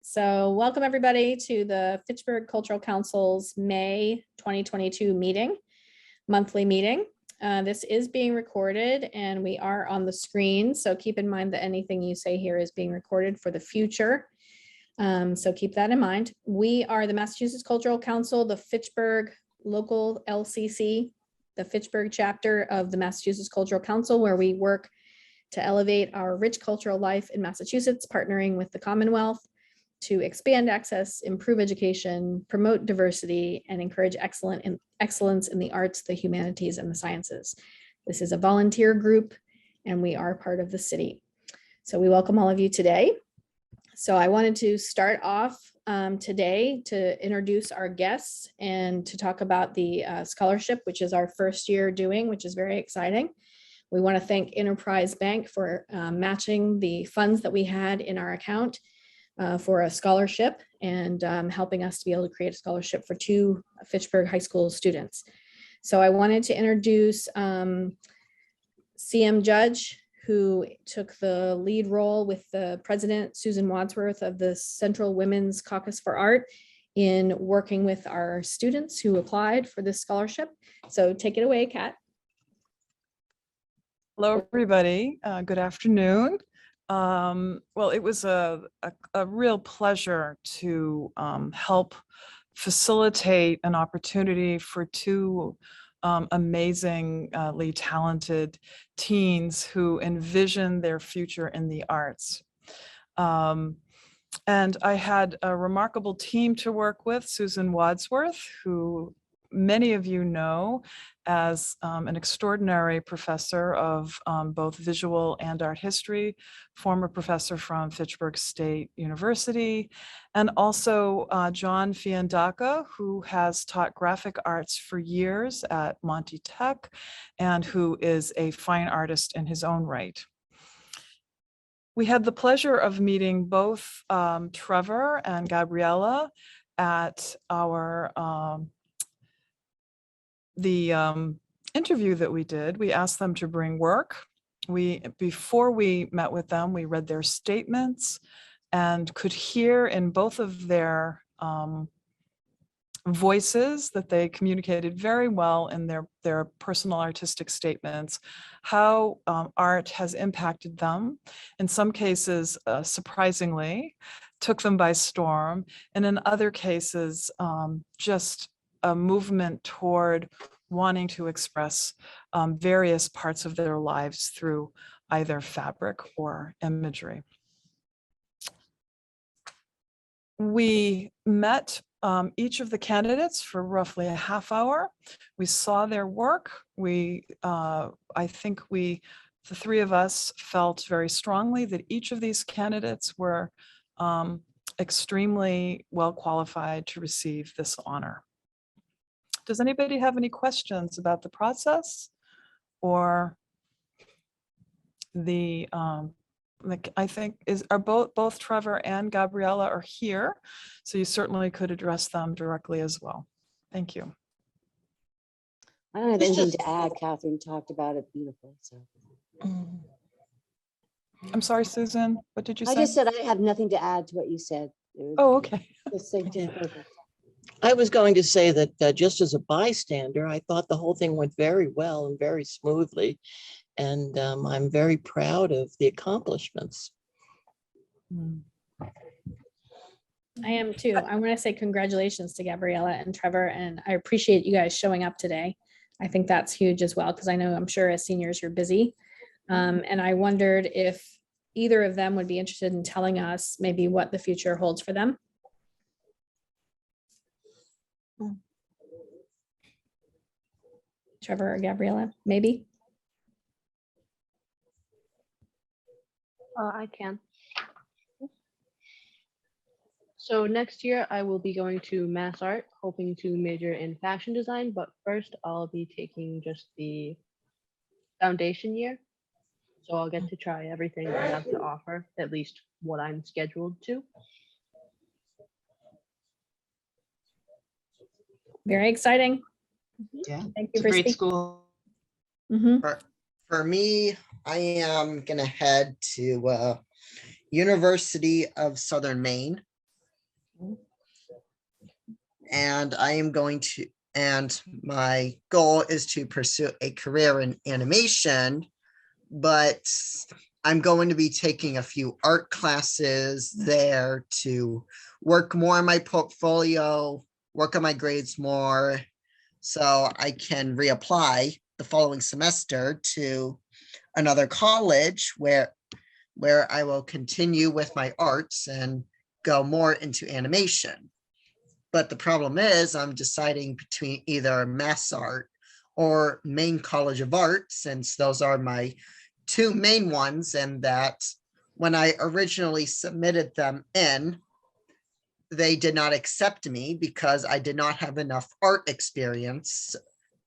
So welcome everybody to the Fitchburg Cultural Council's May 2022 monthly meeting. This is being recorded and we are on the screen. So keep in mind that anything you say here is being recorded for the future. So keep that in mind. We are the Massachusetts Cultural Council, the Fitchburg local LCC, the Fitchburg chapter of the Massachusetts Cultural Council, where we work to elevate our rich cultural life in Massachusetts, partnering with the Commonwealth to expand access, improve education, promote diversity, and encourage excellence in the arts, the humanities, and the sciences. This is a volunteer group, and we are part of the city. So we welcome all of you today. So I wanted to start off today to introduce our guests and to talk about the scholarship, which is our first year doing, which is very exciting. We want to thank Enterprise Bank for matching the funds that we had in our account for a scholarship and helping us to be able to create a scholarship for 2 Fitchburg High School students. So I wanted to introduce CM Judge, who took the lead role with the president, Susan Wadsworth, of the Central Women's Caucus for Art in working with our students who applied for this scholarship. So take it away, Kat. Hello, everybody. Good afternoon. Well, it was a real pleasure to help facilitate an opportunity for 2 amazingly talented teens who envision their future in the arts. And I had a remarkable team to work with, Susan Wadsworth, who many of you know as an extraordinary professor of both visual and art history, former professor from Fitchburg State University, and also John Fiandaca, who has taught graphic arts for years at Monty Tech and who is a fine artist in his own right. We had the pleasure of meeting both Trevor and Gabriella at our interview that we did. We asked them to bring work. Before we met with them, we read their statements and could hear in both of their voices that they communicated very well in their personal artistic statements, how art has impacted them. In some cases, surprisingly, took them by storm, and in other cases, just a movement toward wanting to express various parts of their lives through either fabric or imagery. We met each of the candidates for roughly a half hour. We saw their work. I think the 3 of us felt very strongly that each of these candidates were extremely well qualified to receive this honor. Does anybody have any questions about the process or the, I think are both Trevor and Gabriella are here, so you certainly could address them directly as well. Thank you. I don't have anything to add. Catherine talked about it beautifully. So. I'm sorry, Susan, what did you say? I just said I have nothing to add to what you said. Oh, okay. Perfect. I was going to say that just as a bystander, I thought the whole thing went very well and very smoothly. And I'm very proud of the accomplishments. I am too. I want to say congratulations to Gabriella and Trevor, and I appreciate you guys showing up today. I think that's huge as well, because I'm sure as seniors you're busy. And I wondered if either of them would be interested in telling us maybe what the future holds for them. Trevor or Gabriella, maybe? I can. So next year I will be going to Mass Art, hoping to major in fashion design, but first I'll be taking just the foundation year. So I'll get to try everything I have to offer, at least what I'm scheduled to. Very exciting. Yeah, Thank you it's a for great speaking. school. For me, I am gonna head to University of Southern Maine. and and my goal is to pursue a career in animation, but I'm going to be taking a few art classes there to work more on my portfolio, work on my grades more, so I can reapply the following semester to another college where I will continue with my arts and go more into animation. But the problem is I'm deciding between either Mass Art or Maine College of Art, since those are my two main ones, and that when I originally submitted them in, they did not accept me because I did not have enough art experience,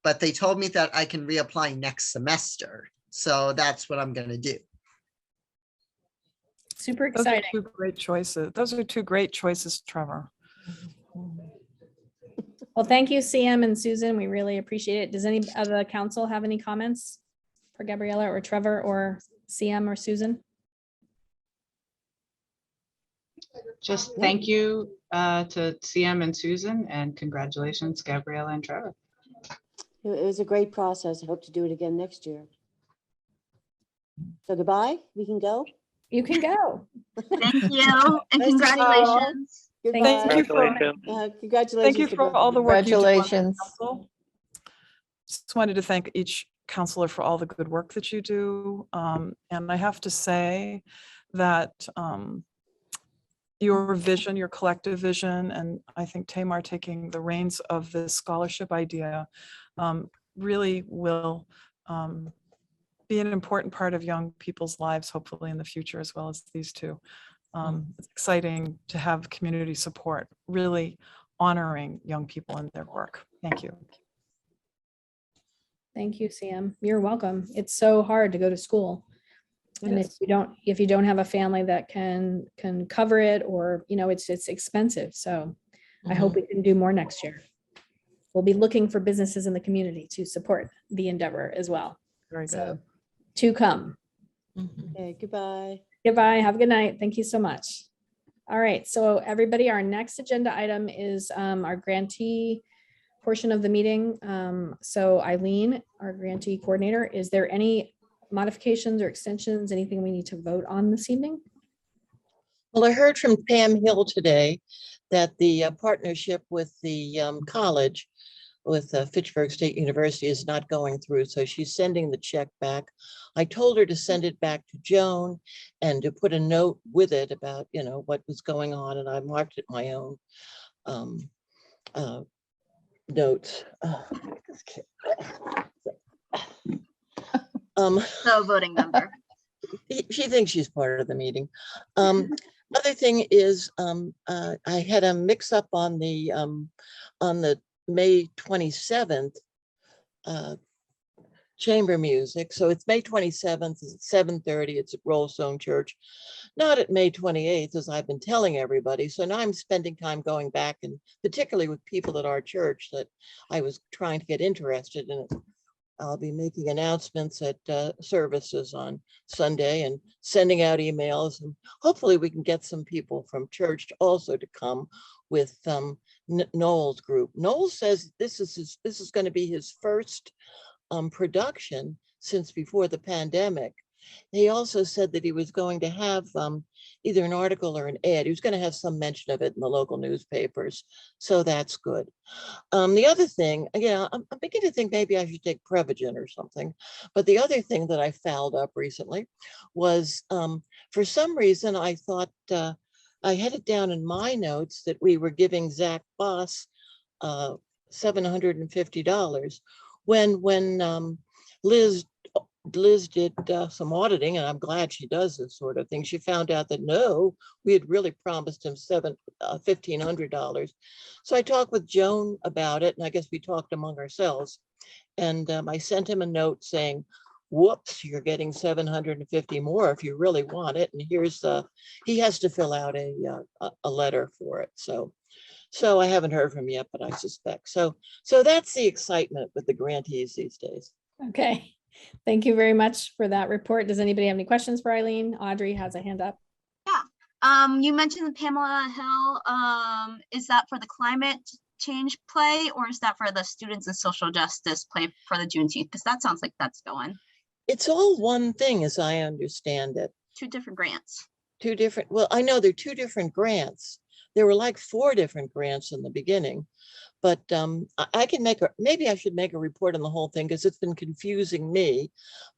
but they told me that I can reapply next semester. So that's what I'm going to do. Super Those are exciting. two great choices. Those are two great choices, Trevor. Well, thank you, CM and Susan. We really appreciate it. Does any of the council have any comments for Gabriella or Trevor or CM or Susan? Just thank you to CM and Susan, and congratulations, Gabriella and Trevor. It was a great process. I hope to do it again next year. So goodbye, we can go. You can go. Thank you and Nice to see you all. congratulations. Goodbye. Thank you for, Congratulations. thank you to for both all of the you. work you do on the Congratulations. council. Just wanted to thank each counselor for all the good work that you do. And I have to say that your vision, your collective vision, and I think Tamar taking the reins of this scholarship idea really will be an important part of young people's lives, hopefully in the future, as well as these two. It's exciting to have community support, really honoring young people in their work. Thank you. Thank you, CM. You're welcome. It's so hard to go to school. And if you don't have a family that can cover it, or, you know, it's expensive. So I hope we can do more next year. We'll be looking for businesses in the community to support the endeavor as well. Very So good. to come. Okay, goodbye. Goodbye. Have a good night. Thank you so much. All right. So everybody, our next agenda item is our grantee portion of the meeting. So Eileen, our grantee coordinator, is there any modifications or extensions, anything we need to vote on this evening? Well, I heard from Pam Hill today that the partnership with the college with Fitchburg State University is not going through, so she's sending the check back. I told her to send it back to Joan and to put a note with it about, you know, what was going on, and I marked it my own notes. So voting member. She thinks she's part of the meeting. Other thing is, I had a mix up on the May 27th chamber music. So it's May 27th, it's at 7:30, it's at Rollstone Church, not at May 28th, as I've been telling everybody. So now I'm spending time going back, and particularly with people at our church that I was trying to get interested in it. I'll be making announcements at services on Sunday and sending out emails, and hopefully we can get some people from church also to come with Noel's group. Noel says this is going to be his first production since before the pandemic. He also said that he was going to have either an article or an ad. He was going to have some mention of it in the local newspapers. So that's good. The other thing, yeah, I'm beginning to think maybe I should take Prevagen or something. But the other thing that I fouled up recently was for some reason, I thought I had it down in my notes that we were giving Zach Boss $750 when Liz did some auditing, and I'm glad she does this sort of thing. She found out that no, we had really promised him $1,500. So I talked with Joan about it, and I guess we talked among ourselves. And I sent him a note saying, whoops, you're getting $750 more if you really want it. And here's he has to fill out a letter for it. So I haven't heard from him yet, but I suspect. So that's the excitement with the grantees these days. Okay. Thank you very much for that report. Does anybody have any questions for Eileen? Audrey has a hand up. Yeah. You mentioned Pamela Hill. Is that for the climate change play, or is that for the students and social justice play for the Juneteenth? Because that sounds like that's going It's all one thing, as I understand it. 2 different grants. Two different, well, I know they're 2 different grants. There were like 4 different grants in the beginning. But I can maybe I should make a report on the whole thing because it's been confusing me.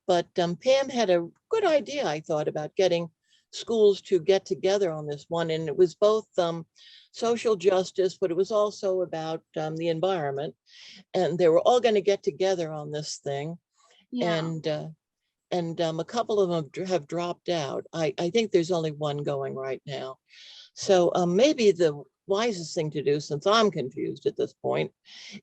But Pam had a good idea, I thought, about getting schools to get together on this one. And it was both social justice, but it was also about the environment. And they were all going to get together on this thing. Yeah. And a couple of them have dropped out. I think there's only one going right now. So maybe the wisest thing to do, since I'm confused at this point,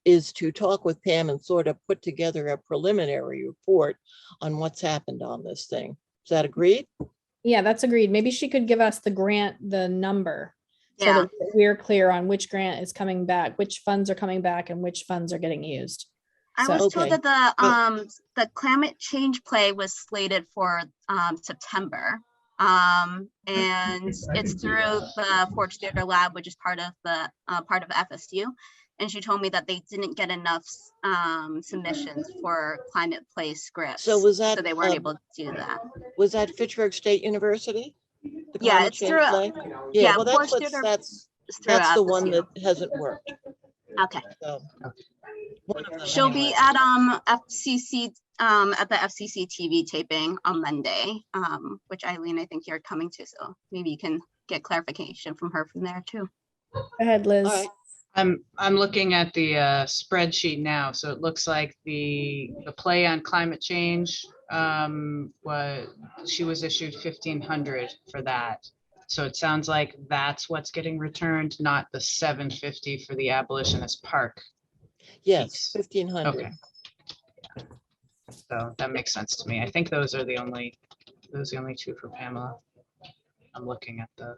is to talk with Pam and sort of put together a preliminary report on what's happened on this thing. Is that agreed? Yeah, that's agreed. Maybe she could give us the grant, the number. So Yeah. that we're clear on which grant is coming back, which funds are coming back and which funds are getting used. I So- was told Okay. that the climate change play was slated for September. And it's through the Forge Theater Lab, which is part of the part of FSU. And she told me that they didn't get enough submissions for climate play scripts. So was that, so they weren't able to do that. Was that Fitchburg State University? The Yeah, climate it's change through- play? yeah, Well, Forge that's Theater that's It's through the one FSU. that hasn't worked. Okay. So one of them She'll be anyway. at FCC at the FCC TV taping on Monday, which Eileen, I think you're coming to, so maybe you can get clarification from her from there too. Go ahead, Liz. All right. I'm looking at the spreadsheet now, so it looks like the play on climate change she was issued 1,500 for that. So it sounds like that's what's getting returned, not the 750 for the abolitionist park. Yes, piece. 1,500. Okay. So that makes sense to me. I think those are the only 2 for Pamela. I'm looking at the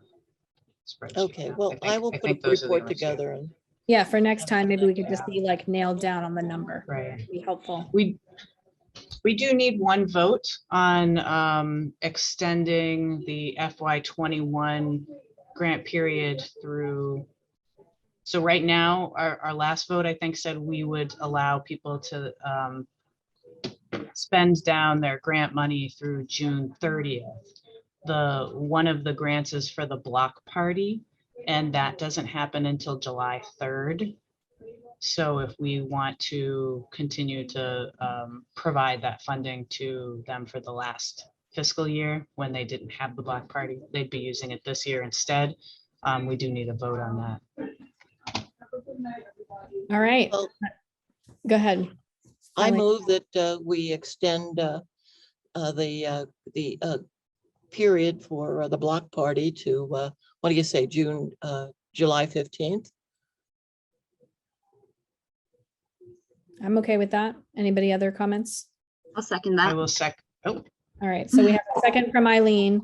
spreadsheet. Okay, now. well, I will I put a think those are the report only 2. together and Yeah, for next time, maybe we could just be like nailed down on the number. Right. Be helpful. We do need one vote on extending the FY21 grant period through. So right now, our last vote, I think, said we would allow people to spend down their grant money through June 30th. One of the grants is for the block party, and that doesn't happen until July 3rd. So if we want to continue to provide that funding to them for the last fiscal year, when they didn't have the block party, they'd be using it this year instead. We do need a vote on that. All right. Well, Go ahead. I Eileen. move that we extend the period for the block party to, what do you say, July 15th? I'm okay with that. Anybody other comments? I'll second I that. will oh, All right, so we have a second from Eileen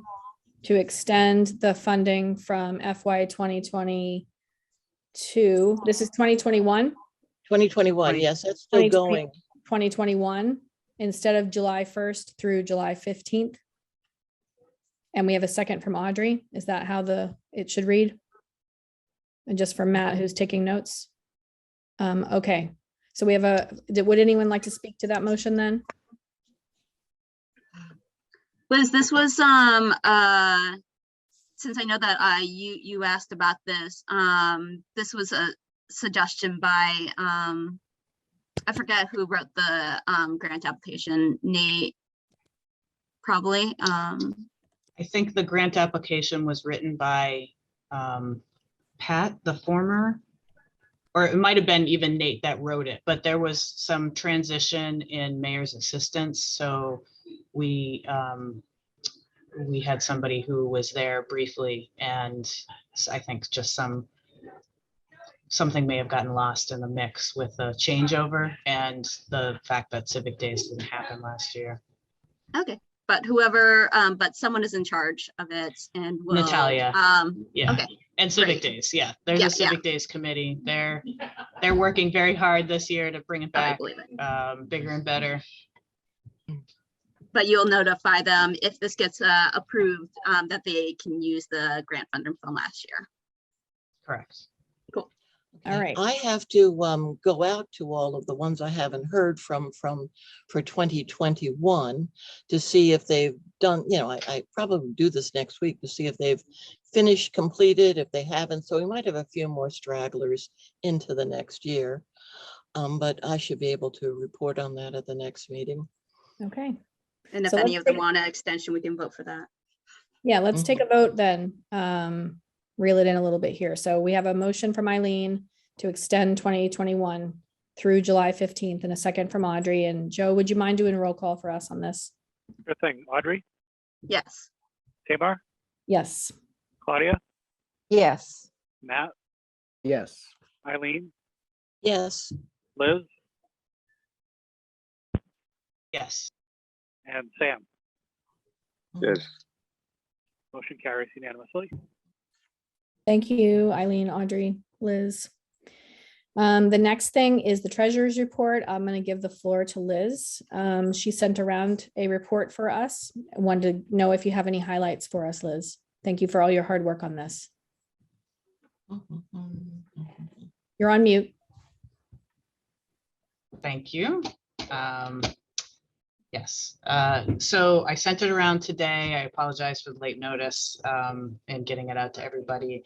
to extend the funding from FY 2022. This is 2021, 2021, yes, that's still 2020. going. 2021, instead of July 1st through July 15th. And we have a second from Audrey. Is that how it should read? And just for Matt, who's taking notes. Okay, so we have would anyone like to speak to that motion then? Liz, this was since I know that you asked about this, this was a suggestion by I forget who wrote the grant application, Nate, probably. I think the grant application was written by Pat, the former, or it might have been even Nate that wrote it, but there was some transition in mayor's assistants. So we had somebody who was there briefly, and I think just something may have gotten lost in the mix with the changeover and the fact that Civic Days didn't happen last year. Okay, but whoever, but someone is in charge of it and will. Natalia. Yeah. Okay. And Civic Great. Days, yeah. There's Yeah, a Civic Days committee. They're working very hard this year to bring it I back believe it. bigger and better. But you'll notify them if this gets approved, that they can use the grant funding from last year. Correct. All right. I have to go out to all of the ones I haven't heard from for 2021 to see if they've done, I probably do this next week to see if they've finished, completed, if they haven't. So we might have a few more stragglers into the next year. But I should be able to report on that at the next meeting. Okay. And if So any let's of them take- want an extension, we can vote for that. Yeah, let's take a vote then. Reel it in a little bit here. So we have a motion from Eileen to extend 2021 through July 15th and a second from Audrey. And Joe, would you mind doing a roll call for us on this? Good thing. Audrey, Yes. Tamar, Yes. Claudia, Yes. Matt, Yes. Eileen, Yes. Liz, Yes. and Sam. Yes. Motion carries unanimously. Thank you, Eileen, Audrey, Liz. The next thing is the treasurer's report. I'm going to give the floor to Liz. She sent around a report for us. I wanted to know if you have any highlights for us, Liz. Thank you for all your hard work on this. You're on mute. Thank you. Yes, so I sent it around today. I apologize for the late notice and getting it out to everybody.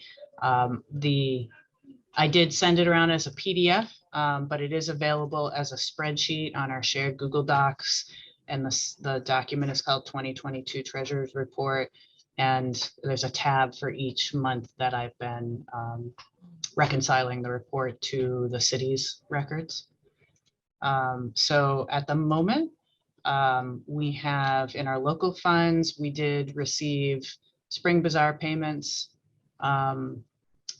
I did send it around as a PDF, but it is available as a spreadsheet on our shared Google Docs. And the document is called 2022 Treasurer's Report. And there's a tab for each month that I've been reconciling the report to the city's records. So at the moment, we have in our local funds, we did receive Spring Bazaar payments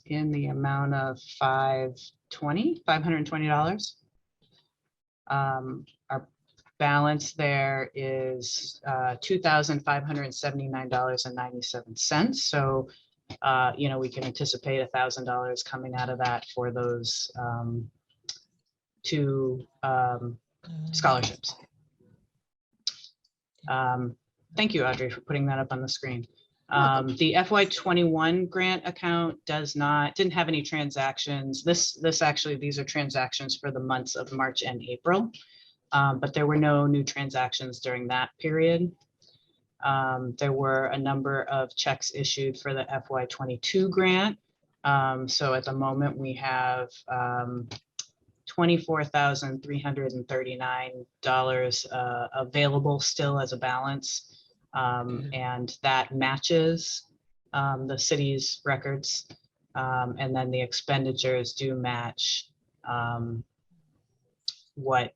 in the amount of $520. Our balance there is $2,579.97. So, we can anticipate $1,000 coming out of that for those two scholarships. Thank you, Audrey, for putting that up on the screen. The FY21 grant account didn't have any transactions. These are transactions for the months of March and April, but there were no new transactions during that period. There were a number of checks issued for the FY22 grant. So at the moment we have $24,339 available still as a balance. And that matches the city's records. And then the expenditures do match what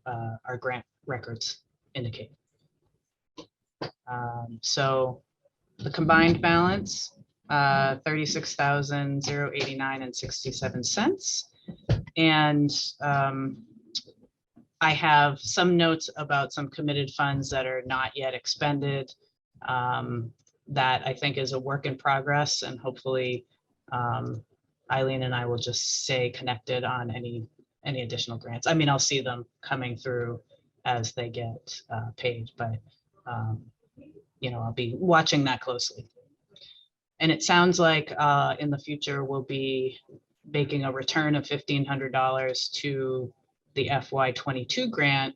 our grant records indicate. So the combined balance, $36,089.67. And I have some notes about some committed funds that are not yet expended. That I think is a work in progress, and hopefully Eileen and I will just stay connected on any additional grants. I mean, I'll see them coming through as they get paid, but I'll be watching that closely. And it sounds like in the future we'll be making a return of $1,500 to the FY22 grant.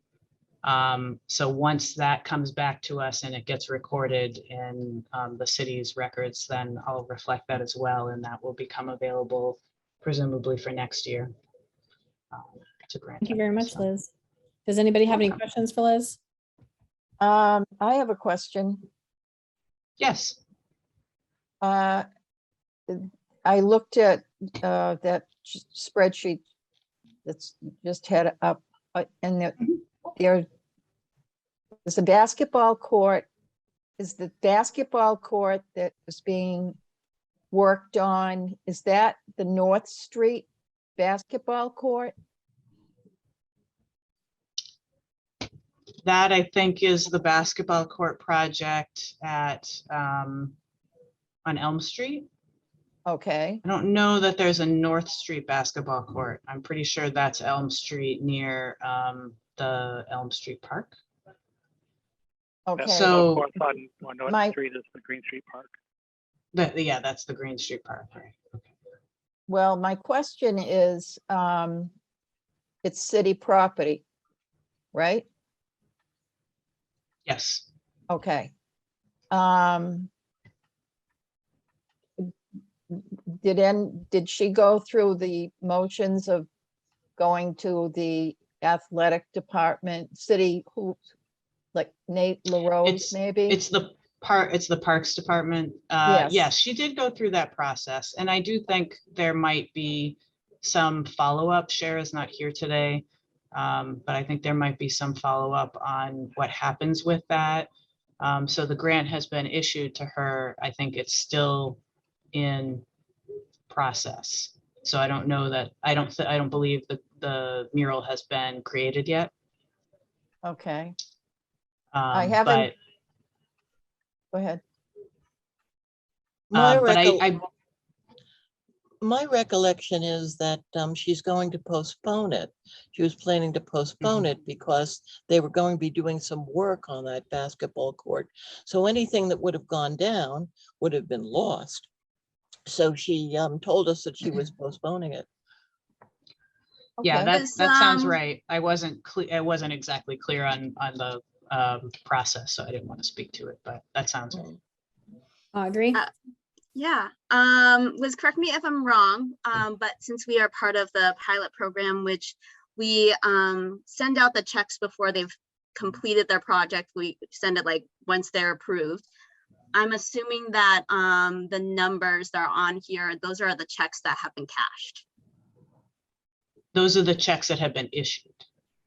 So once that comes back to us and it gets recorded in the city's records, then I'll reflect that as well, and that will become available presumably for next year. To grant. Thank you very much, Liz. Does anybody have any questions for Liz? I have a question. Yes. I looked at that spreadsheet that's just had up, and there's a basketball court. Is the basketball court that is being worked on, is that the North Street basketball court? That I think is the basketball court project at on Elm Street. Okay, I don't know that there's a North Street basketball court. I'm pretty sure that's Elm Street near the Elm Street Park. okay. So- On North My- Street is the Green Street Park. Yeah, that's the Green Street Park. Right. Okay. Well, my question is, it's city property, right? Yes. Okay. Did she go through the motions of going to the athletic department, city, who, like Nate LaRose, It's maybe? it's the Parks Department. Yes. Yes, she did go through that process, and I do think there might be some follow-up. Cher is not here today, but I think there might be some follow-up on what happens with that. So the grant has been issued to her. I think it's still in process. So I don't know that, I don't believe that the mural has been created yet. Okay, I haven't, But go ahead. My but my recollection is that she's going to postpone it. She was planning to postpone it because they were going to be doing some work on that basketball court. So anything that would have gone down would have been lost. So she told us that she was postponing it. yeah, Okay. that sounds right. I wasn't clear, I wasn't exactly clear on the process, so I didn't want to speak to it, but that sounds right. Audrey? Yeah, Liz, correct me if I'm wrong, but since we are part of the pilot program, which we send out the checks before they've completed their project, we send it like once they're approved. I'm assuming that the numbers that are on here, those are the checks that have been cashed. Those are the checks that have been issued,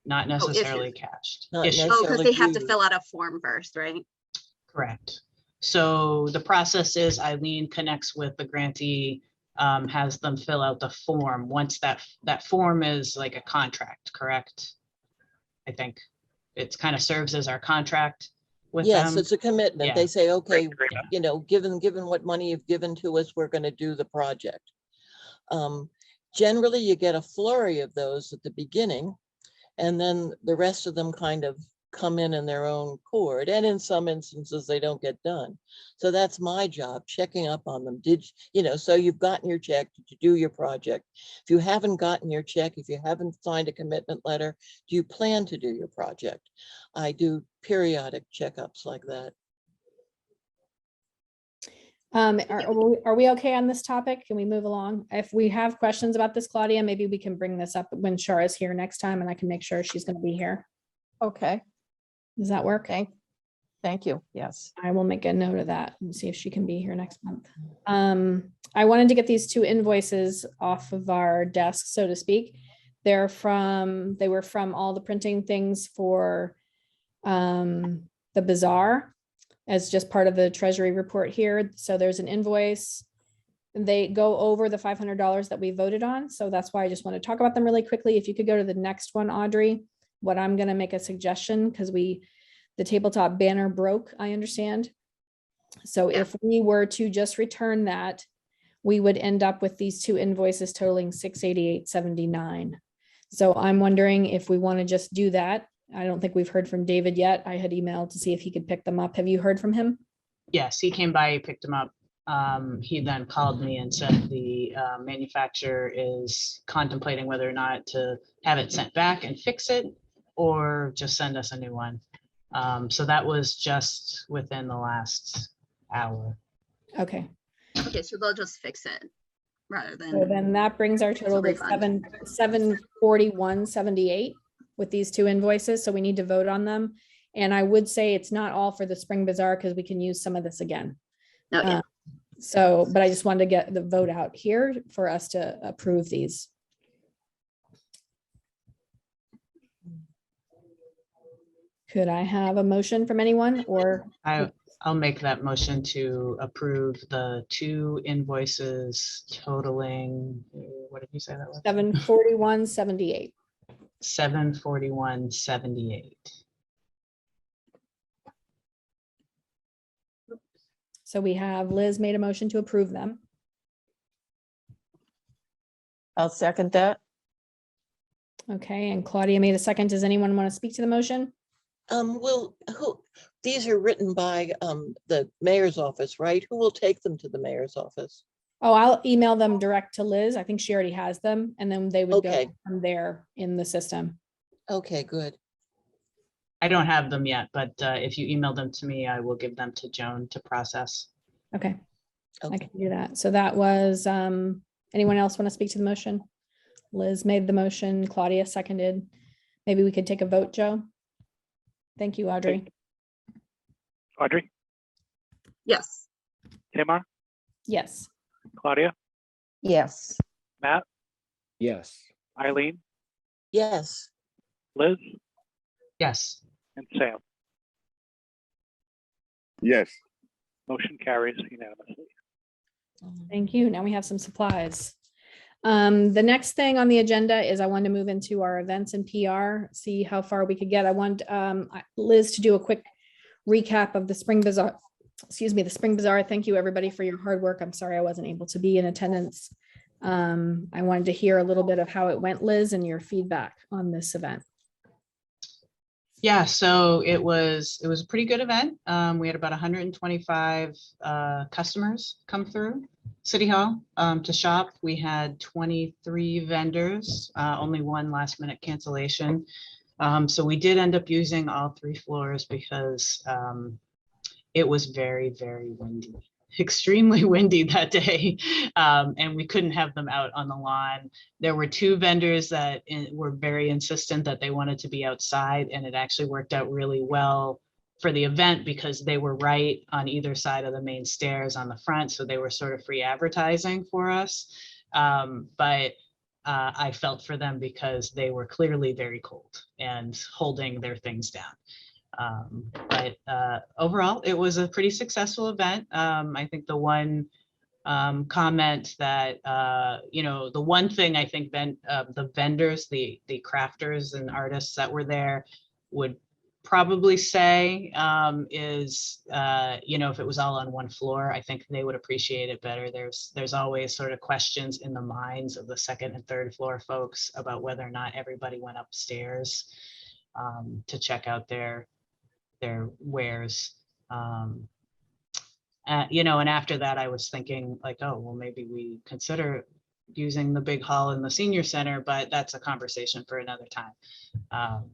not necessarily issued. cashed. Not Issued. Oh, because necessarily they have to used. fill out a form first, right? Correct. So the process is Eileen connects with the grantee, has them fill out the form. Once that form is like a contract, correct? I think it's kind of serves as our contract with Yes, them. it's a commitment. Yeah. They say, okay, Great. you know, given what money you've given to us, we're going to do the project. Generally, you get a flurry of those at the beginning, and then the rest of them kind of come in their own accord. And in some instances, they don't get done. So that's my job, checking up on them. So you've gotten your check, did you do your project? If you haven't gotten your check, if you haven't signed a commitment letter, do you plan to do your project? I do periodic checkups like that. Are we okay on this topic? Can we move along? If we have questions about this, Claudia, maybe we can bring this up when Shar is here next time and I can make sure she's going to be here. Okay, Does that work? thank you, yes. I will make a note of that and see if she can be here next month. I wanted to get these two invoices off of our desk, so to speak. They were from all the printing things for the bazaar as just part of the treasury report here. So there's an invoice. They go over the $500 that we voted on. So that's why I just want to talk about them really quickly. If you could go to the next one, Audrey, what I'm going to make a suggestion, because the tabletop banner broke, I understand. So if we were to just return that, we would end up with these two invoices totaling $688.79. So I'm wondering if we want to just do that. I don't think we've heard from David yet. I had emailed to see if he could pick them up. Have you heard from him? Yes, he came by, he picked them up. He then called me and said the manufacturer is contemplating whether or not to have it sent back and fix it or just send us a new one. So that was just within the last hour. Okay. Okay, so they'll just fix it rather than. So then that brings our total to refund. $741.78 with these two invoices. So we need to vote on them. And I would say it's not all for the spring bazaar because we can use some of this again. No, yeah. So, but I just wanted to get the vote out here for us to approve these. Could I have a motion from anyone or? I'll make that motion to approve the two invoices totaling, what did you say that was? $741.78. $741.78. So we have Liz made a motion to approve them. I'll second that. Okay, and Claudia made a second. Does anyone want to speak to the motion? These are written by the mayor's office, right? Who will take them to the mayor's office? Oh, I'll email them direct to Liz. I think she already has them, and then they would go Okay. from there in the system. Okay, good. I don't have them yet, but if you email them to me, I will give them to Joan to process. Okay, I Okay. can do that. So that was, anyone else want to speak to the motion? Liz made the motion, Claudia seconded. Maybe we could take a vote, Joe? Thank you, Audrey. Audrey, Yes. Tamar, Yes. Claudia, Yes. Matt, Yes. Eileen, Yes. Liz, Yes. and Sam. Yes. Motion carries unanimously. Thank you. Now we have some supplies. The next thing on the agenda is I want to move into our events and PR, see how far we could get. I want Liz to do a quick recap of the Spring Bazaar. Excuse me, the Spring Bazaar. Thank you, everybody, for your hard work. I'm sorry I wasn't able to be in attendance. I wanted to hear a little bit of how it went, Liz, and your feedback on this event. Yeah, so it was a pretty good event. We had about 125 customers come through City Hall to shop. We had 23 vendors, only one last minute cancellation. So we did end up using all 3 floors because it was very, very windy, extremely windy that day. And we couldn't have them out on the lawn. There were 2 vendors that were very insistent that they wanted to be outside, and it actually worked out really well for the event because they were right on either side of the main stairs on the front. So they were sort of free advertising for us. But I felt for them because they were clearly very cold and holding their things down. But overall, it was a pretty successful event. I think the one comment that, the one thing I think the vendors, the crafters and artists that were there would probably say is, if it was all on one floor, I think they would appreciate it better. There's always sort of questions in the minds of the 2nd and 3rd floor folks about whether or not everybody went upstairs to check out their wares. And after that, I was thinking like, oh, well, maybe we consider using the big hall in the senior center, but that's a conversation for another time.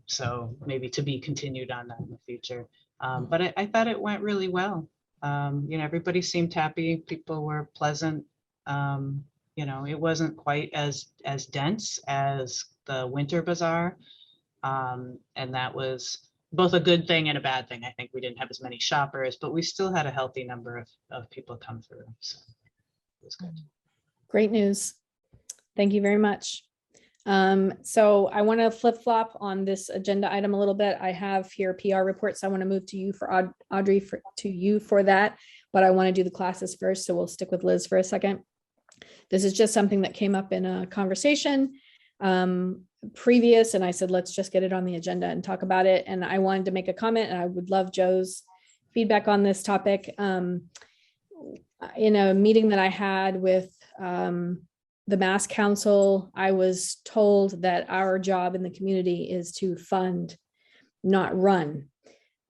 So maybe to be continued on that in the future. But I thought it went really well. Everybody seemed happy. People were pleasant. It wasn't quite as dense as the winter bazaar. And that was both a good thing and a bad thing. I think we didn't have as many shoppers, but we still had a healthy number of people come through. So it was good. Great news. Thank you very much. So I want to flip flop on this agenda item a little bit. I have here PR reports. I want to move to you for Audrey to you for that, but I want to do the classes first. So we'll stick with Liz for a second. This is just something that came up in a conversation previous, and I said, let's just get it on the agenda and talk about it. And I wanted to make a comment, and I would love Joe's feedback on this topic. In a meeting that I had with the Mass Council, I was told that our job in the community is to fund, not run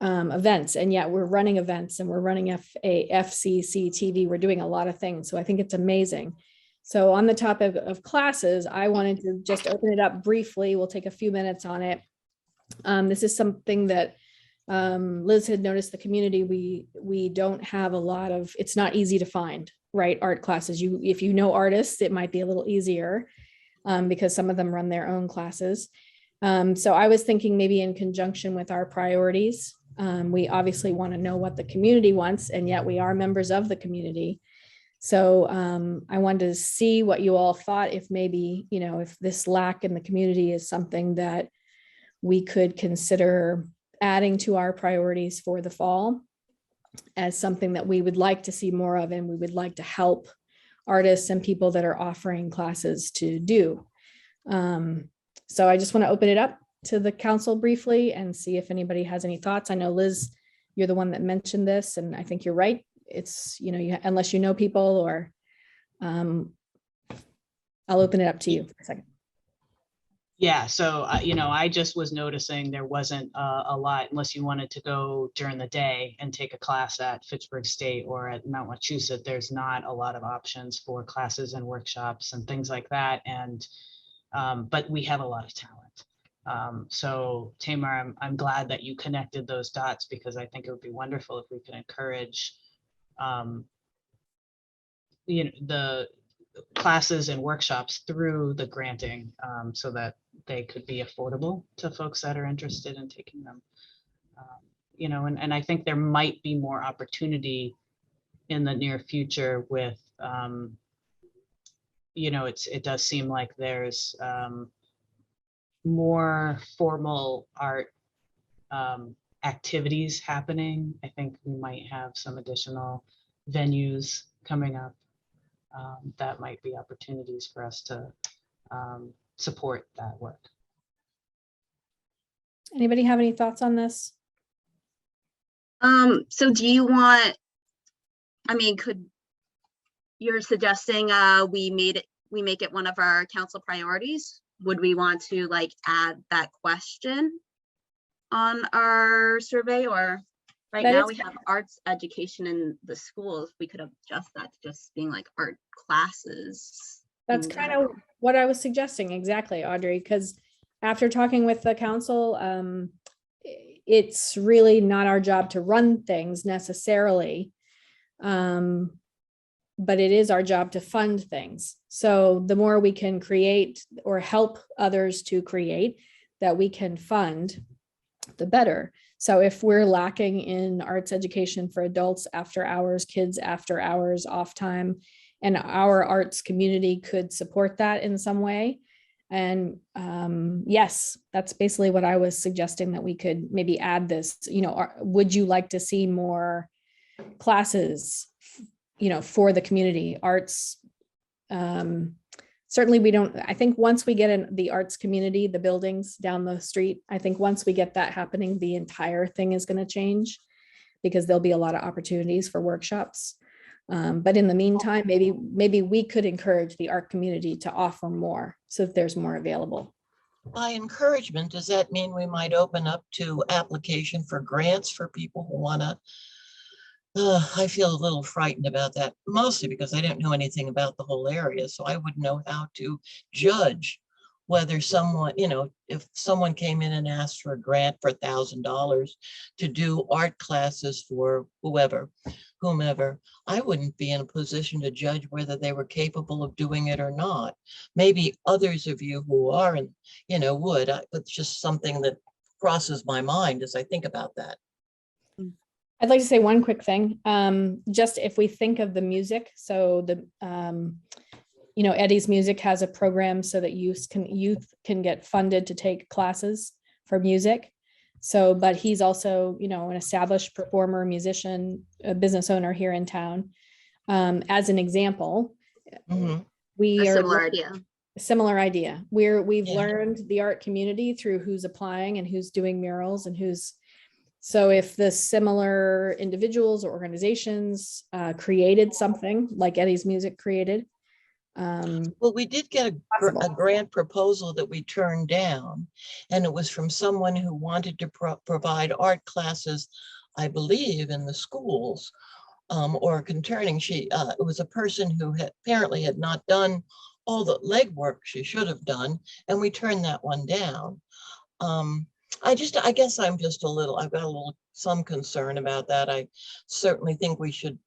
events. And yet we're running events, and we're running FCC TV. We're doing a lot of things. So I think it's amazing. So on the topic of classes, I wanted to just open it up briefly. We'll take a few minutes on it. This is something that Liz had noticed the community. We don't have a lot of, it's not easy to find, right? Art classes. If you know artists, it might be a little easier because some of them run their own classes. So I was thinking maybe in conjunction with our priorities, we obviously want to know what the community wants, and yet we are members of the community. So I wanted to see what you all thought, if maybe, if this lack in the community is something that we could consider adding to our priorities for the fall as something that we would like to see more of, and we would like to help artists and people that are offering classes to do. So I just want to open it up to the council briefly and see if anybody has any thoughts. I know, Liz, you're the one that mentioned this, and I think you're right. It's, unless you know people, or I'll open it up to you for a second. Yeah, so, I just was noticing there wasn't a lot, unless you wanted to go during the day and take a class at Fitchburg State or at Mount Wachusett. There's not a lot of options for classes and workshops and things like that. And, but we have a lot of talent. So Tamar, I'm glad that you connected those dots, because I think it would be wonderful if we could encourage, the classes and workshops through the granting, so that they could be affordable to folks that are interested in taking them. And I think there might be more opportunity in the near future with, it does seem like there's more formal art activities happening. I think we might have some additional venues coming up that might be opportunities for us to support that work. Anybody have any thoughts on this? So do you want, you're suggesting we make it one of our council priorities? Would we want to like add that question on our survey, or right That now is- we have arts education in the schools? We could adjust that to just being like art classes. That's in kind general. of what I was suggesting, exactly, Audrey, because after talking with the council, it's really not our job to run things necessarily. But it is our job to fund things. So the more we can create or help others to create that we can fund, the better. So if we're lacking in arts education for adults after hours, kids after hours, off time, and our arts community could support that in some way. And yes, that's basically what I was suggesting, that we could maybe add this, would you like to see more classes, for the community arts? Certainly we don't, I think once we get in the arts community, the buildings down the street, I think once we get that happening, the entire thing is going to change, because there'll be a lot of opportunities for workshops. But in the meantime, maybe we could encourage the art community to offer more, so that there's more available. By encouragement, does that mean we might open up to application for grants for people who want to? I feel a little frightened about that, mostly because I don't know anything about the whole area. So I wouldn't know how to judge whether someone, if someone came in and asked for a grant for $1,000 to do art classes for whomever, I wouldn't be in a position to judge whether they were capable of doing it or not. Maybe others of you who are, and would, but it's just something that crosses my mind as I think about that. I'd like to say one quick thing. Just if we think of the music, so Eddie's Music has a program so that youth can get funded to take classes for music. So, but he's also, an established performer, musician, a business owner here in town. As an example, we A are similar idea. We've Yeah. learned the art community through who's applying and who's doing murals and who's. So if the similar individuals or organizations created something like Eddie's Music created. Well, we did get a grant proposal that we turned down, and it was from someone who wanted to provide art classes, I believe, in the schools, or concerning. It was a person who apparently had not done all the legwork she should have done, and we turned that one down. I guess I've got some concern about that. I certainly think we should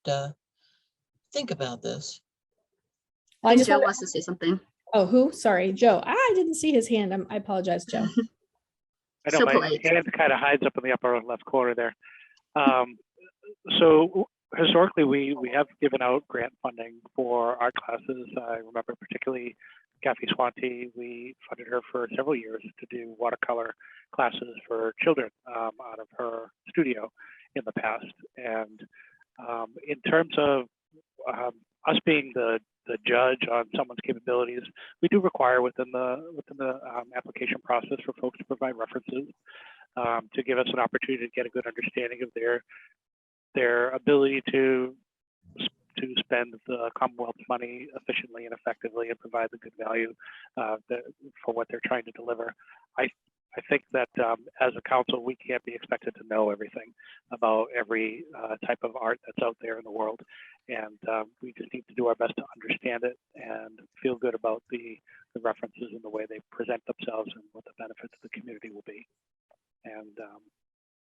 think about this. I just Joe wanted- wants to say something. Oh, who? Sorry, Joe. I didn't see his hand. I apologize, Joe. I know So my polite. hand kind of hides up in the upper left corner there. So historically, we have given out grant funding for art classes. I remember particularly Kathy Swanty. We funded her for several years to do watercolor classes for children out of her studio in the past. And in terms of us being the judge on someone's capabilities, we do require within the application process for folks to provide references to give us an opportunity to get a good understanding of their ability to to spend the Commonwealth's money efficiently and effectively and provide the good value for what they're trying to deliver. I think that as a council, we can't be expected to know everything about every type of art that's out there in the world. And we just need to do our best to understand it and feel good about the references and the way they present themselves and what the benefits of the community will be. And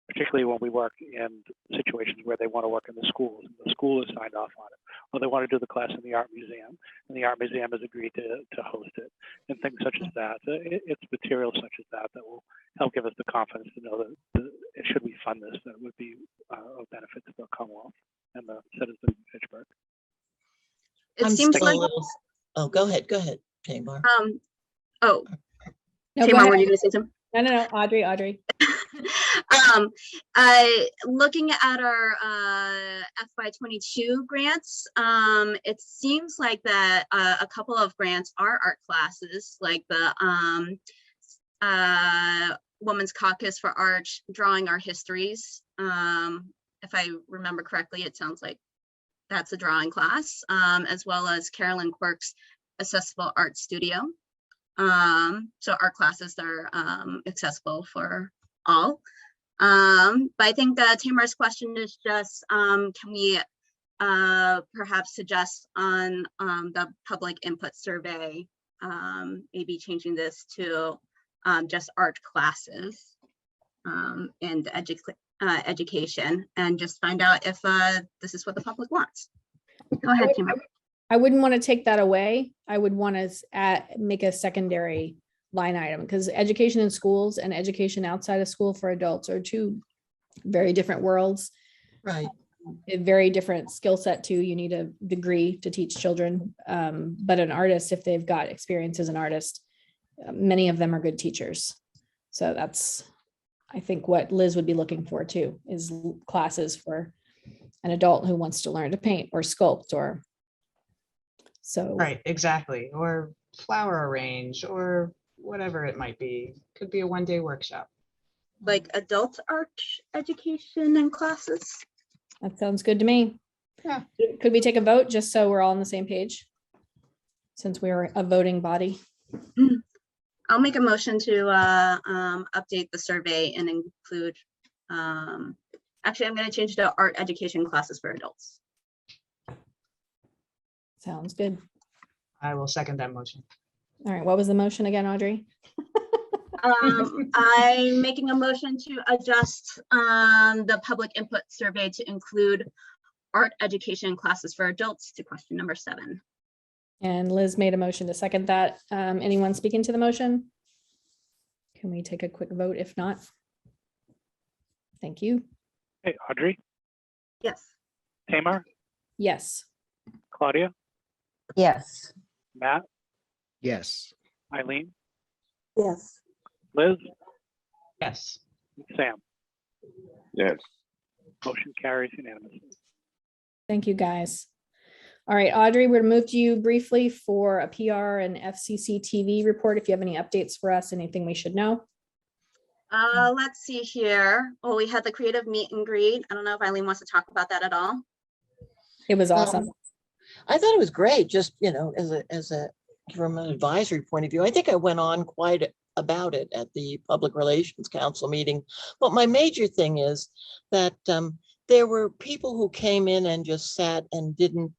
particularly when we work in situations where they want to work in the schools, and the school has signed off on it, or they want to do the class in the art museum, and the art museum has agreed to host it, and things such as that. It's materials such as that that will help give us the confidence to know that should we fund this, that it would be of benefit to the Commonwealth and the citizens of Fitchburg. It I'm seems still like, a little, oh, go ahead, Tamar. oh, No, go Tamar, were ahead. you gonna say something? No, Audrey. Looking at our FY22 grants, it seems like that a couple of grants are art classes, like the Women's Caucus for Art, Drawing Our Histories. If I remember correctly, it sounds like that's a drawing class, as well as Carolyn Quirk's Accessible Art Studio. So art classes are accessible for all. But I think Tamar's question is just, can we perhaps suggest on the public input survey, maybe changing this to just art classes and education, and just find out if this is what the public wants. Go ahead, Tamar. I wouldn't want to take that away. I would want to make a secondary line item, because education in schools and education outside of school for adults are two very different worlds. Right. A very different skill set too. You need a degree to teach children, but an artist, if they've got experience as an artist, many of them are good teachers. So that's, I think, what Liz would be looking for too, is classes for an adult who wants to learn to paint or sculpt or so. Right, exactly. Or flower arrange or whatever it might be. Could be a one-day workshop. Like adult art education and classes. That sounds good to me. Yeah. Could we take a vote just so we're all on the same page? Since we're a voting body. I'll make a motion to update the survey and include, actually, I'm going to change it to art education classes for adults. Sounds good. I will second that motion. All right, what was the motion again, Audrey? I'm making a motion to adjust the public input survey to include art education classes for adults to question number 7. And Liz made a motion to second that. Anyone speaking to the motion? Can we take a quick vote if not? Thank you. Hey, Audrey, Yes. Tamar, Yes. Claudia, Yes. Matt, Yes. Eileen, Yes. Liz, Yes. Sam. Yes. Motion carries unanimously. Thank you, guys. All right, Audrey, we're gonna move to you briefly for a PR and FCC TV report. If you have any updates for us, anything we should know. Let's see here. Oh, we had the creative meet and greet. I don't know if Eileen wants to talk about that at all. It was awesome. I thought it was great, just, as a from an advisory point of view. I think I went on quite about it at the Public Relations Council meeting. But my major thing is that there were people who came in and just sat and didn't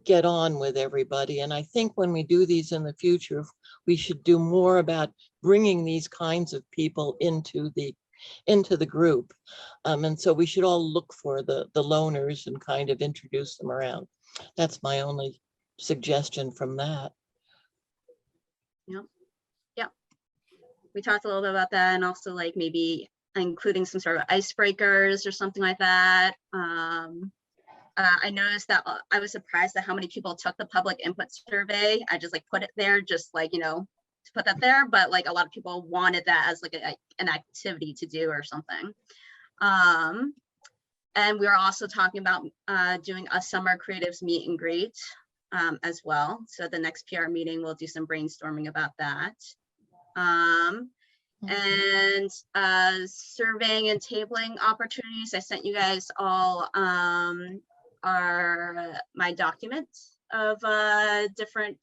get on with everybody. And I think when we do these in the future, we should do more about bringing these kinds of people into the group. And so we should all look for the loners and kind of introduce them around. That's my only suggestion from that. Yep. We talked a little bit about that, and also like maybe including some sort of icebreakers or something like that. I noticed that I was surprised at how many people took the public input survey. I just like put it there, just like, to put that there, but like a lot of people wanted that as like an activity to do or something. And we were also talking about doing a summer creatives meet and greet as well. So the next PR meeting, we'll do some brainstorming about that. And surveying and tabling opportunities. I sent you guys all are my documents of different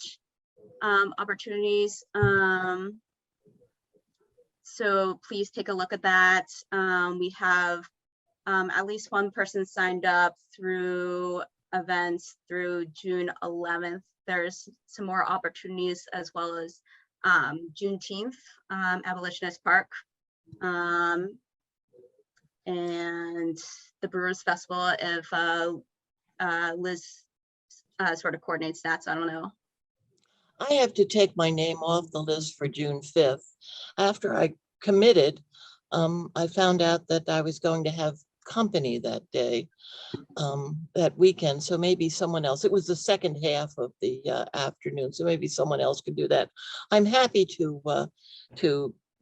opportunities. So please take a look at that. We have at least one person signed up through events through June 11th. There's some more opportunities as well as Juneteenth, Abolitionist Park, and the Brewers Festival. If Liz sort of coordinates that, so I don't know. I have to take my name off the list for June 5th. After I committed, I found out that I was going to have company that day, that weekend. So maybe someone else, it was the second half of the afternoon. So maybe someone else could do that. I'm happy to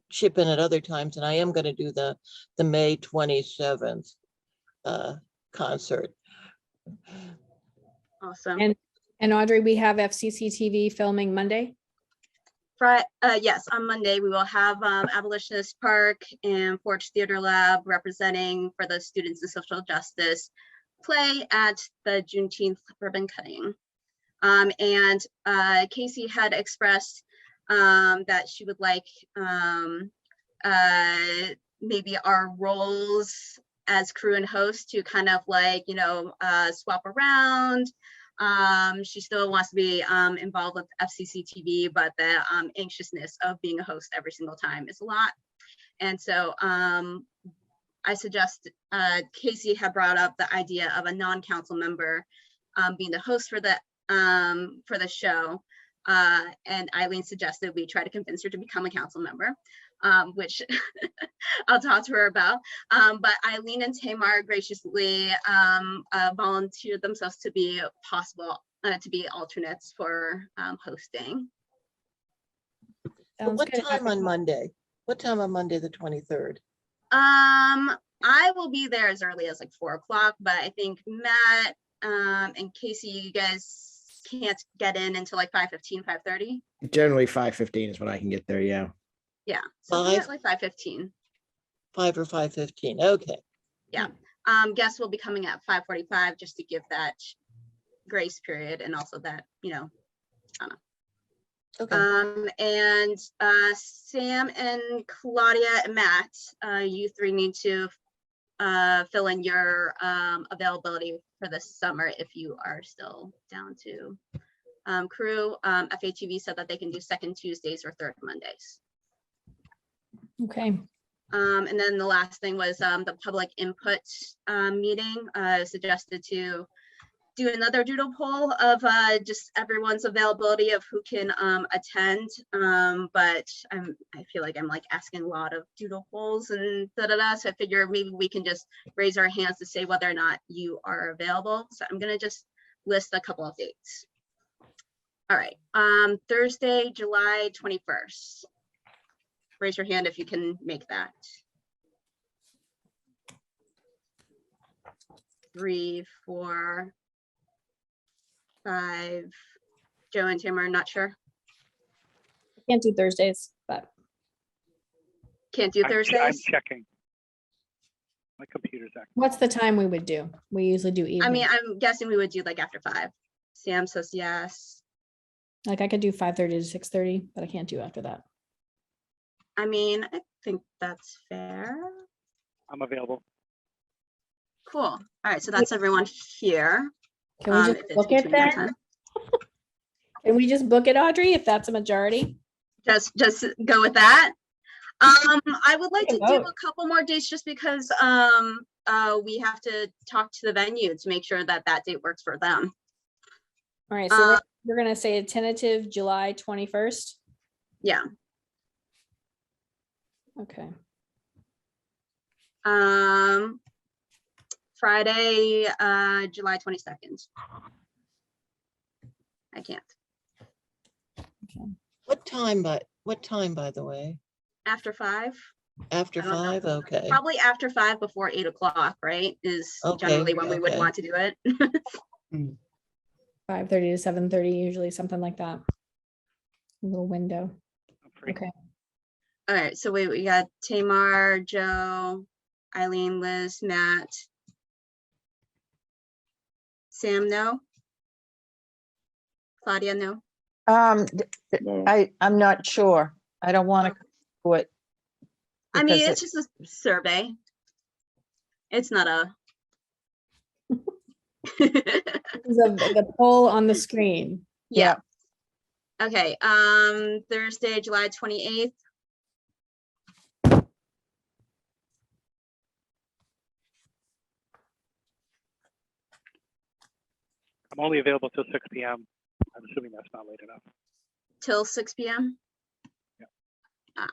chip in at other times. And I am going to do the May 27th concert. Awesome. And Audrey, we have FCC TV filming Monday. Yes, on Monday, we will have Abolitionist Park and Forge Theater Lab representing for the Students of Social Justice play at the Juneteenth ribbon cutting. And Casey had expressed that she would like maybe our roles as crew and host to kind of like, you know, swap around. She still wants to be involved with FCC TV, but the anxiousness of being a host every single time is a lot. And so I suggest, Casey had brought up the idea of a non-council member being the host for the show. And Eileen suggested we try to convince her to become a council member, which I'll talk to her about. But Eileen and Tamar graciously volunteered themselves to be to be alternates for hosting. What time on Monday? What time on Monday, the 23rd? I will be there as early as like 4 o'clock, but I think Matt and Casey, you guys can't get in until like 5:15, 5:30. Generally 5:15 is when I can get there. Yeah. Yeah, so we're at like 5:15. 5 or 5:15. Okay. Yeah. Guests will be coming at 5:45 just to give that grace period and also that, you know, I don't know. Okay. And Sam and Claudia and Matt, you three need to fill in your availability for the summer if you are still down to crew. FATV said that they can do second Tuesdays or third Mondays. Okay. And then the last thing was the public input meeting. Suggested to do another doodle poll of just everyone's availability of who can attend. But I feel like I'm like asking a lot of doodle polls and da-da-da. So I figure maybe we can just raise our hands to say whether or not you are available. So I'm gonna just list a couple of dates. All right, Thursday, July 21st. Raise your hand if you can make that. 3, 4, 5. Joe and Tim are not sure. Can't do Thursdays, but Can't do Thursdays. I'm checking. My computer's acting. what's the time we would do? We usually do evening. I mean, I'm guessing we would do like after 5. Sam says yes. Like I could do 5:30 to 6:30, but I can't do after that. I mean, I think that's fair. I'm available. Cool. All right, so that's everyone here. Can we if just it's book it between that then? time. Can we just book it, Audrey, if that's a majority? Just go with that. I would like to do vote. a couple more dates just because we have to talk to the venue to make sure that that date works for them. All right, so we're gonna say a tentative July 21st. Yeah. Okay. Friday, July 22nd. I can't. What time, by the way? After 5. After I don't know. 5? Okay. Probably after 5 before 8 o'clock, right? Is Okay, generally when we would okay. want to do it. 5:30 to 7:30, usually something like that. A little window. I'm free. Okay. All right, so we got Tamar, Joe, Eileen, Liz, Matt, Sam, no? Claudia, no? I'm not sure. I don't want to do it. I mean, because it's just a survey. It's not a. The poll on the screen. Yeah. Okay, Thursday, July 28th. I'm only available till 6 p.m. I'm assuming that's not late enough. Till 6 p.m. Yeah.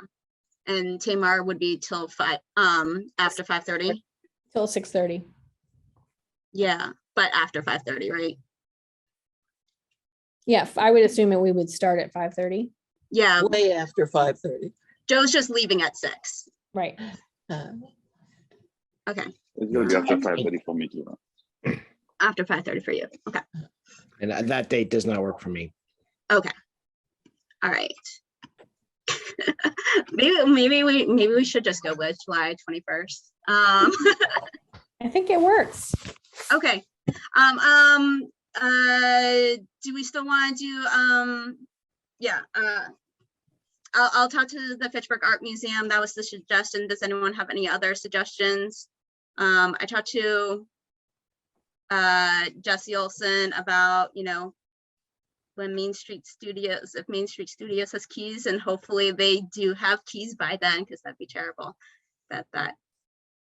And Tamar would be till 5, after 5:30. Till 6:30. Yeah, but after 5:30, right? Yeah, I would assume that we would start at 5:30. Yeah, Way after 5:30. Joe's just leaving at 6. Right. Okay, It's gonna be after 5:30 for me too. after 5:30 for you. Okay, And that date does not work for me. okay. All right. maybe we should just go with July 21st. I think it works. Okay. Do we still want to do yeah, I'll talk to the Fitchburg Art Museum. That was the suggestion. Does anyone have any other suggestions? I talked to Jesse Olson about, you know, when Main Street Studios, if Main Street Studios has keys, and hopefully they do have keys by then, because that'd be terrible. That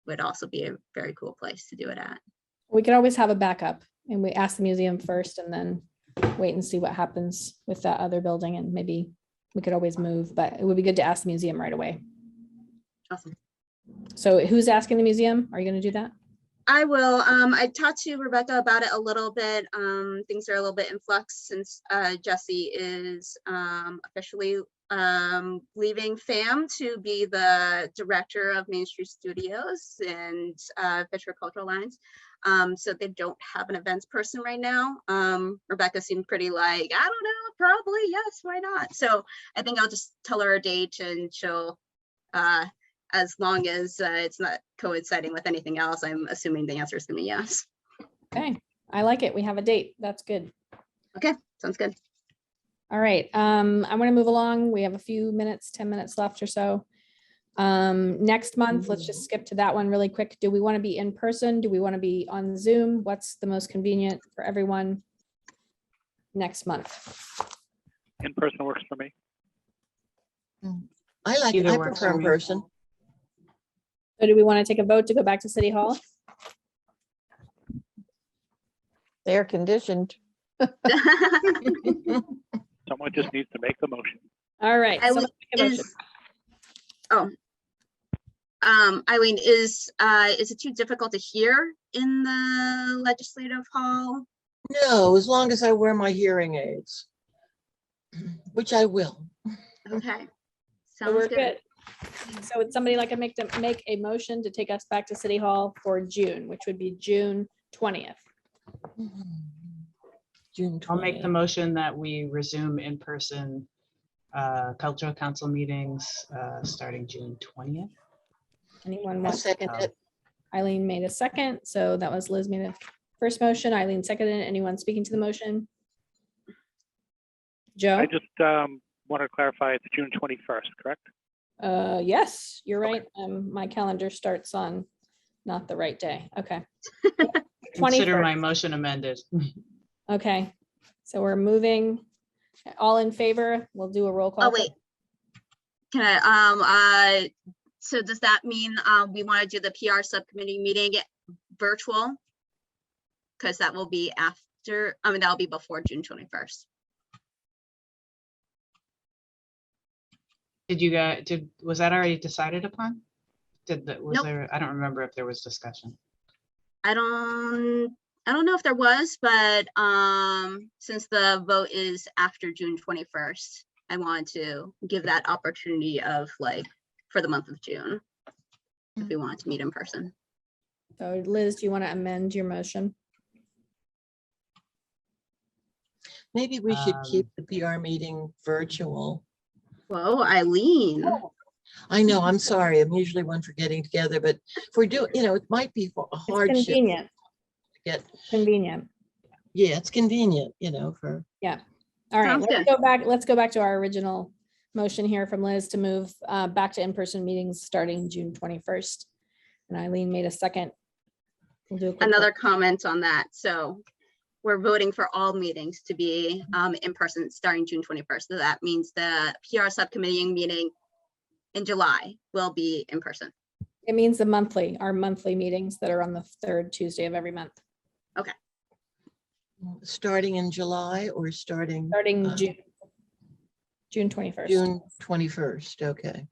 would also be a very cool place to do it at. We could always have a backup, and we ask the museum first and then wait and see what happens with that other building, and maybe we could always move, but it would be good to ask the museum right away. Awesome. So who's asking the museum? Are you going to do that? I will. I talked to Rebecca about it a little bit. Things are a little bit in flux since Jesse is officially leaving FAM to be the director of Main Street Studios and Fitchburg Cultural Lines. So they don't have an events person right now. Rebecca seemed pretty like, I don't know, probably yes, why not? So I think I'll just tell her a date and she'll as long as it's not coinciding with anything else, I'm assuming the answer is gonna be yes. Okay, I like it. We have a date. That's good. Okay, sounds good. All right, I'm gonna move along. We have a few minutes, 10 minutes left or so. Next month, let's just skip to that one really quick. Do we want to be in person? Do we want to be on Zoom? What's the most convenient for everyone next month? In person works for me. I like it. Either I works prefer for in me. person. So do we want to take a vote to go back to City Hall? they're conditioned. Someone just needs to make the motion. All right. Eileen, someone make a motion. Eileen, is it too difficult to hear in the legislative hall? No, as long as I wear my hearing aids, which I will. Okay, So sounds we're good. good. So would somebody like to make a motion to take us back to City Hall for June, which would be June 20th? June I'll make the 20th. motion that we resume in-person cultural council meetings starting June 20th. Anyone I want? second it. Eileen made a second, so that was Liz made a first motion. Eileen seconded it. Anyone speaking to the motion? Joe? I just want to clarify, it's June 21st, correct? Yes, you're right. My calendar starts on not the right day. Okay. Consider 21st. my motion amended. Okay, so we're moving. All in favor? We'll do a roll call. Oh, wait. Can I, so does that mean we want to do the PR subcommittee meeting virtual? Because that will be after, I mean, that'll be before June 21st. Did you guys, was that already decided upon? Was Nope. there, I don't remember if there was discussion. I don't know if there was, but since the vote is after June 21st, I wanted to give that opportunity of like for the month of June, if we wanted to meet in person. So Liz, do you want to amend your motion? Maybe we should keep Um, the PR meeting virtual. Whoa, Eileen. I know, I'm sorry. I'm usually one for getting together, but if we're doing, it might be a It's hardship to convenient. get. Convenient. Yeah, it's convenient, for. Yeah. All right, Sounds let's good. go back. Let's go back to our original motion here from Liz to move back to in-person meetings starting June 21st. And Eileen made a second. We'll do a quick vote. Another comment on that. So we're voting for all meetings to be in person starting June 21st. So that means the PR subcommittee meeting in July will be in person. It means our monthly meetings that are on the third Tuesday of every month, Starting in July or starting? starting June 21st. June 21st, okay.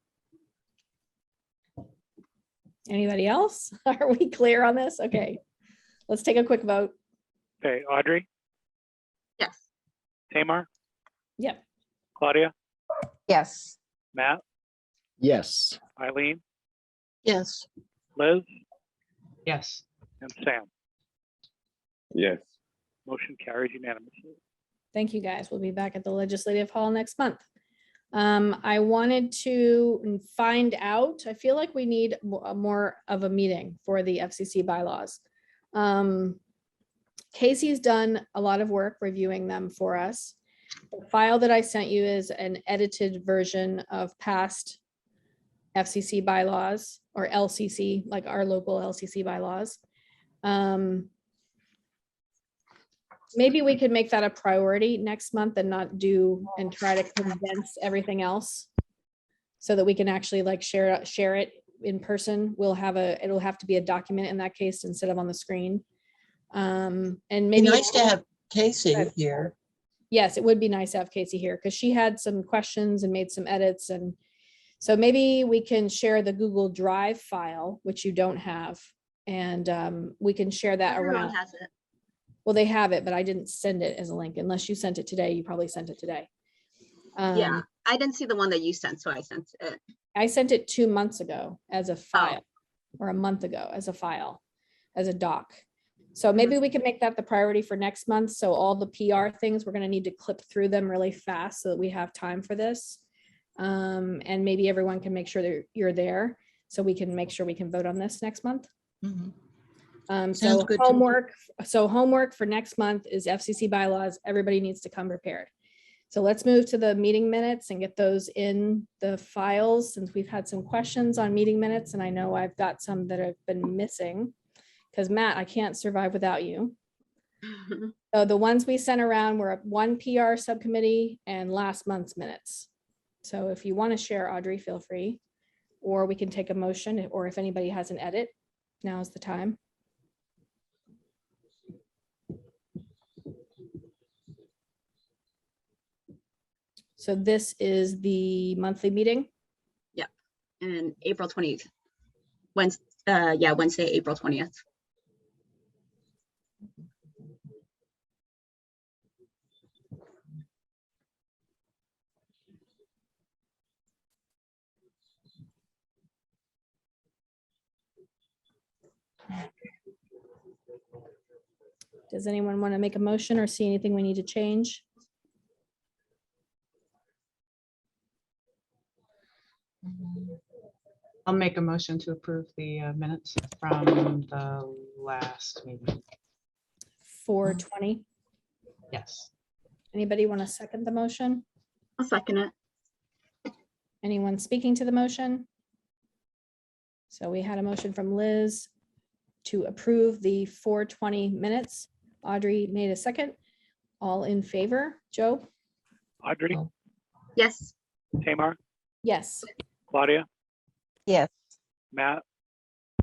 Anybody else? Are we clear on this? Okay, let's take a quick vote. Okay, Audrey, Yes. Tamar, Yep. Claudia, Yes. Matt, Yes. Eileen, Yes, Liz, Yes. and Sam. Yes. Motion carries unanimously. Thank you, guys. We'll be back at the Legislative Hall next month. I wanted to find out, I feel like we need more of a meeting for the FCC bylaws. Casey's done a lot of work reviewing them for us. The file that I sent you is an edited version of past FCC bylaws or LCC, like our local LCC bylaws. Maybe we could make that a priority next month and not do and try to condense everything else so that we can actually like share it in person. It'll have to be a document in that case instead of on the screen. And be maybe nice to have Casey here. yes, it would be nice to have Casey here because she had some questions and made some edits. And so maybe we can share the Google Drive file, which you don't have. And we can share that Everyone around. has it. Well, they have it, but I didn't send it as a link unless you sent it today. You probably sent it today. Yeah, I didn't see the one that you sent, so I sent it. I sent it 2 months ago as a file or a month ago as a file, as a doc. So maybe we can make that the priority for next month. So all the PR things, we're going to need to clip through them really fast so that we have time for this. And maybe everyone can make sure that you're there so we can make sure we can vote on this next month. Mhm. So Sounds good to me. homework for next month is FCC bylaws. Everybody needs to come prepared. So let's move to the meeting minutes and get those in the files since we've had some questions on meeting minutes. And I know I've got some that have been missing because Matt, I can't survive without you. So the ones we sent around were one PR subcommittee and last month's minutes. So if you want to share, Audrey, feel free, or we can take a motion, or if anybody has an edit, now's the time. So this is the monthly meeting. And April 20th. Wednesday, April 20th. Does anyone want to make a motion or see anything we need to change? I'll make a motion to approve the minutes from the last meeting. 420. Yes. Anybody want to second the motion? I'll second it. Anyone speaking to the motion? So we had a motion from Liz to approve the 420 minutes. Audrey made a second. All in favor? Joe? Audrey, Yes. Tamar, Yes. Claudia, Yes. Matt,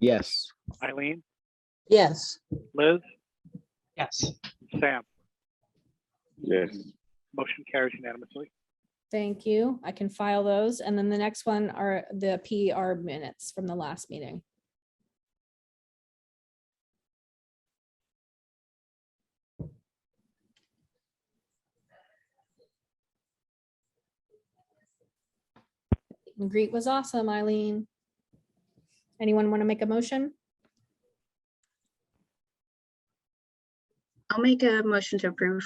Yes. Eileen, Yes, Liz, Yes. Sam. Yes. Motion carries unanimously. Thank you. I can file those. And then the next one are the PR minutes from the last meeting. Meet and greet was awesome, Eileen. Anyone want to make a motion? I'll make a motion to approve.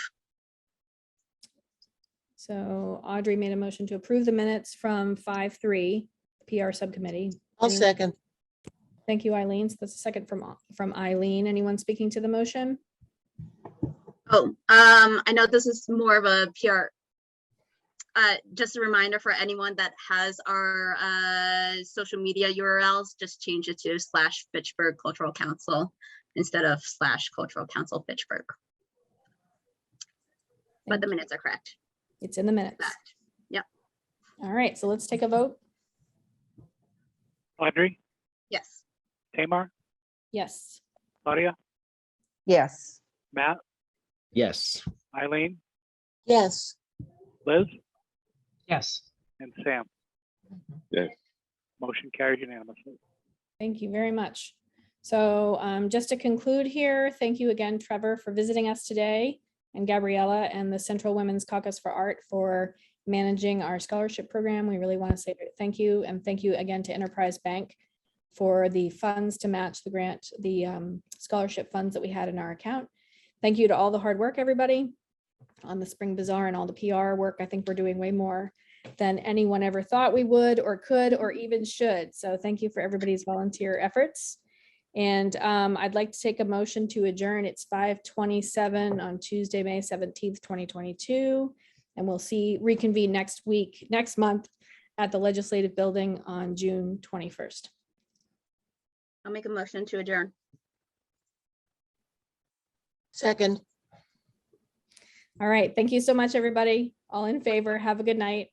So Audrey made a motion to approve the minutes from 5-3 PR subcommittee. I'll Anyone- second. Thank you, Eileen. So that's a second from Eileen. Anyone speaking to the motion? Oh, I know this is more of a PR. Just a reminder for anyone that has our social media URLs, just change it to /Fitchburg Cultural Council instead of /Cultural Council Fitchburg. But Thank the you. minutes are correct. It's in the minutes. Correct. Yep. All right, so let's take a vote. Audrey, Yes. Tamar, Yes. Claudia, Yes. Matt, Yes. Eileen, Yes. Liz, Yes. and Sam. Yes. Motion carries unanimously. Thank you very much. So just to conclude here, thank you again, Trevor, for visiting us today, and Gabriella and the Central Women's Caucus for Art for managing our scholarship program. We really want to say thank you, and thank you again to Enterprise Bank for the funds to match the grant, the scholarship funds that we had in our account. Thank you to all the hard work, everybody, on the Spring Bazaar and all the PR work. I think we're doing way more than anyone ever thought we would or could or even should. So thank you for everybody's volunteer efforts. And I'd like to take a motion to adjourn. It's 5:27 on Tuesday, May 17th, 2022. And we'll reconvene next month at the Legislative Building on June 21st. I'll make a motion to adjourn. Second. All right. Thank you so much, everybody. All in favor. Have a good night.